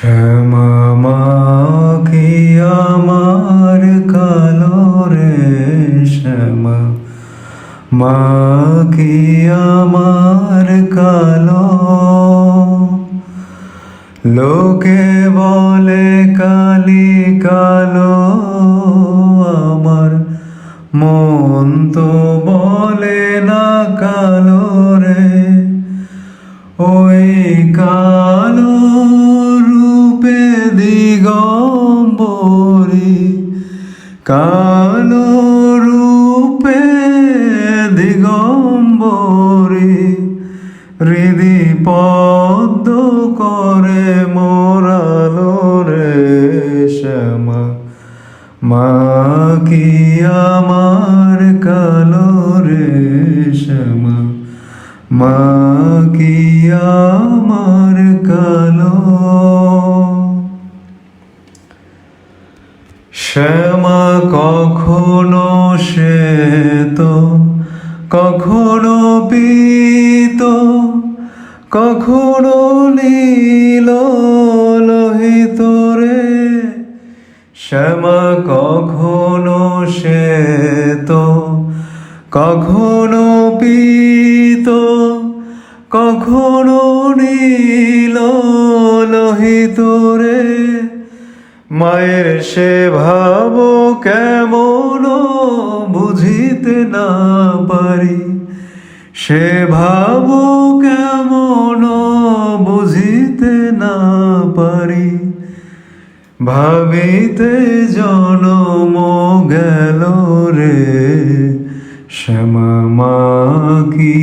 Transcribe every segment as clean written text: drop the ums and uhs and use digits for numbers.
শ্যামা মা কি আমার কালো রে শ্যামা মা কি আমার কালো লোকে বলে কালি কালো আমার মন তো বলে না কালো রে ওই কালো রূপে দিগম্বরী কালো রূপে দিগম্বরী হৃদি পদ্ম করে মোরালো রে শ্যামা মা কি আমার কালো রে শ্যামা মা কি আমার কালো শ্যামা কখনো শ্বেত কখনো পীত কখনো নীল লোহিত রে শ্যামা কখনো শ্বেত কখনো পীত কখনো নীল লোহিত রে মায়ের সে ভাব কেমন বুঝিতে না পারি সে ভাব কেমন বুঝিতে না পারি ভাবিতে জনম গেল রে শ্যামা মা কি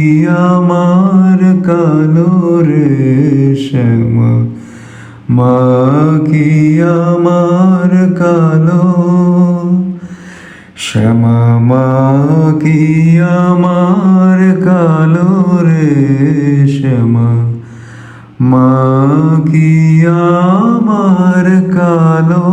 আমার কালো রে শ্যামা মা কি আমার কালো শ্যামা মা কি আমার কালো রে শ্যামা মা কি আমার কালো।